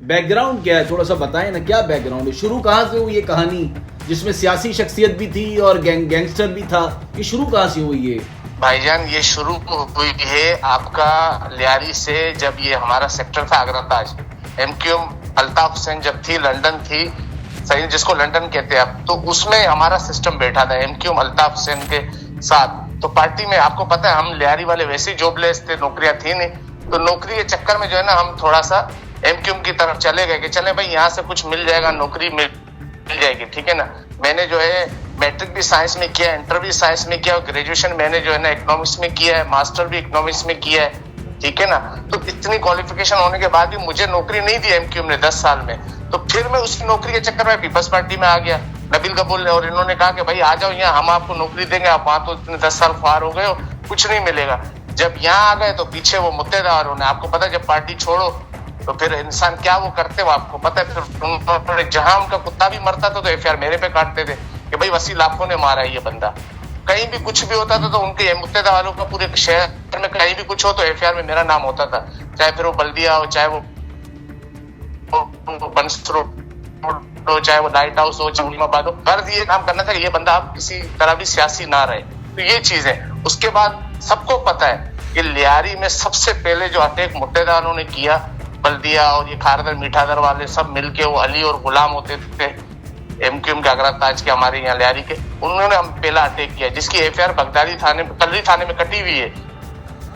Background क्या है, थोड़ा सा बताएं ना, क्या बैकग्राउंड है, शुरू कहाँ से हुई ये कहानी जिसमें सियासी शख्सियत भी थी और गैंगस्टर भी था, ये शुरू कहाँ से हुई है? भाईजान ये शुरू हुई है आपका लियारी से, जब ये हमारा सेक्टर था अग्रताज, एमक्यूएम अल्ताफ हुसैन जब थी, लंदन थी, सही जिसको लंदन कहते हैं आप, तो उसमें हमारा सिस्टम बैठा था एमक्यूएम अल्ताफ हुसैन के साथ। तो पार्टी में आपको पता है हम लियारी वाले वैसे ही जॉबलेस थे, नौकरियां थी नहीं, तो नौकरी के चक्कर में जो है ना हम थोड़ा सा एमक्यूएम की तरफ चले गए कि चले भाई यहाँ से कुछ मिल जाएगा, नौकरी मिल जाएगी, ठीक है ना। मैंने जो है मैट्रिक भी साइंस में किया, इंटर भी साइंस में किया और ग्रेजुएशन मैंने जो है ना इकोनॉमिक्स में किया है, मास्टर भी इकोनॉमिक्स में किया है, ठीक है ना। तो इतनी क्वालिफिकेशन होने के बाद भी मुझे नौकरी नहीं दी एमक्यूएम ने 10 साल में, तो फिर मैं उसी नौकरी के चक्कर में पीपल्स पार्टी में आ गया, नबील कपूर ने, और इन्होंने कहा कि भाई आ जाओ यहाँ, हम आपको नौकरी देंगे, आप वहां तो इतने 10 साल ख्वार हो गए हो, कुछ नहीं मिलेगा। जब यहाँ आ गए तो पीछे वो मुद्देदार होने, आपको पता है जब पार्टी छोड़ो तो फिर इंसान क्या वो करते हो आपको पता है। फिर जहां उनका कुत्ता भी मरता था तो एफआईआर मेरे पे काटते थे कि भाई वसी लाखों ने मारा है ये बंदा। कहीं भी कुछ भी होता था तो उनके मुत्तेदा वालों का पूरे शहर में कहीं भी कुछ हो तो एफआईआर में मेरा नाम होता था, चाहे फिर वो बल्दिया हो, चाहे वो बंस रोड हो, चाहे वो लाइट हाउस हो, चाहे हो। गर्ज ये काम करना था कि ये बंदा आप किसी तरह भी सियासी ना रहे, तो ये चीज है। उसके बाद सबको पता है कि लियारी में सबसे पहले जो अटैक मुत्तेदारों ने किया, बल्दिया और ये खारदर मीठादर वाले सब मिलके, वो अली और गुलाम होते थे एमक्यूएम के अग्रताज के, हमारे यहाँ लियारी के, उन्होंने हम पहला अटैक किया जिसकी एफआईआर बगदादी थाने कलरी थाने में कटी हुई है।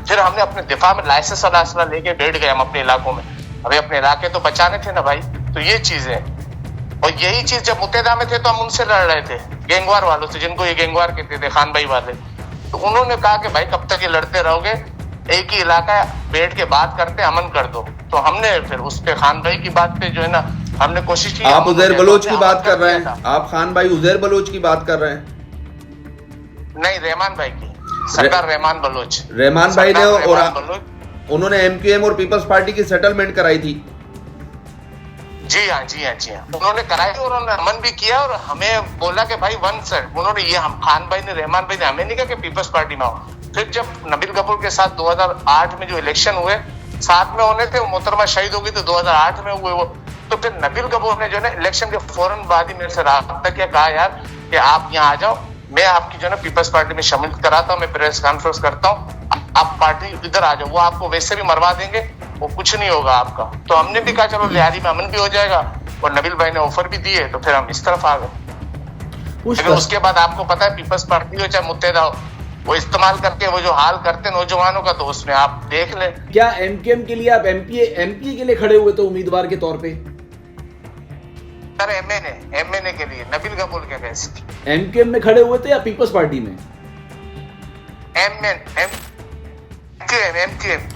फिर हमने अपने दिफा में लाइसेंस वाला असला लेके बैठ गए हम अपने इलाकों में, अभी अपने इलाके तो बचाने थे ना भाई। तो ये चीज है, और यही चीज जब मुत्तेदा में थे तो हम उनसे लड़ रहे थे, गैंगवार वालों से, जिनको ये गैंगवार कहते थे, खान भाई वाले। तो उन्होंने कहा कि भाई कब तक ये लड़ते रहोगे, एक ही इलाका बैठ के बात करते, अमन कर दो। तो हमने फिर उस पे खान भाई की बात पे जो है ना हमने कोशिश की। आप उजैर बलोच की बात कर रहे हैं, आप खान भाई उजैर बलोच की बात कर रहे हैं? नहीं, रहमान भाई की, सरदार रहमान बलोच। रहमान भाई ने, और उन्होंने एमक्यूएम और पीपल्स पार्टी की सेटलमेंट कराई थी। जी हाँ, जी हाँ, जी हाँ, उन्होंने कराई और उन्होंने अमन भी किया और हमें बोला कि भाई वन साइड, उन्होंने ये हम खान भाई ने, रहमान भाई ने हमें नहीं कहा कि पीपल्स पार्टी में आओ। फिर जब नबील कपूर के साथ 2008 में जो इलेक्शन हुए, साथ में होने थे, मोहतरमा शहीद हो गई तो 2008 में हुए वो, तो फिर नबील कपूर ने जो है ना इलेक्शन के फौरन बाद ही मेरे से राब्ता किया, कहा यार कि आप यहाँ आ जाओ, मैं आपकी जो है ना पीपल्स पार्टी में शामिल कराता हूँ, मैं प्रेस कॉन्फ्रेंस करता हूँ, आप पार्टी इधर आ जाओ, वो आपको वैसे भी मरवा देंगे, वो कुछ नहीं होगा आपका। तो हमने भी कहा चलो लियारी में अमन भी हो जाएगा, और नबील भाई ने ऑफर भी दिए, तो फिर हम इस तरफ आ गए। लेकिन उसके बाद आपको पता है पीपल्स पार्टी हो चाहे मुत्तेदा हो, वो इस्तेमाल करके वो जो हाल करते नौजवानों का, तो उसमें आप देख ले। क्या एमक्यूएम के लिए आप एमपी के लिए खड़े हुए थे उम्मीदवार के तौर पे? सर एमएनए के लिए नबील कपूर के कैसे एमक्यूएम में खड़े हुए थे या पीपल्स पार्टी में?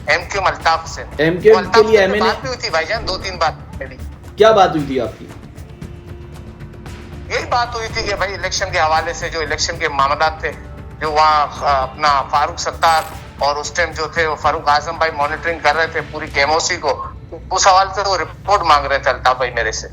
एमक्यूएम अल्ताफ हुसैन, एमक्यूएम के लिए एमएनए बात भी हुई थी भाईजान, 2-3 बात मेरी। क्या बात हुई थी आपकी? यही बात हुई थी कि भाई इलेक्शन के हवाले से जो इलेक्शन के मामला थे, जो वहाँ अपना फारूक सत्तार और उस टाइम जो थे वो फारूक आजम भाई मॉनिटरिंग कर रहे थे पूरी केमोसी को, उस हवाले से वो रिपोर्ट मांग रहे थे अल्ताफ भाई मेरे से।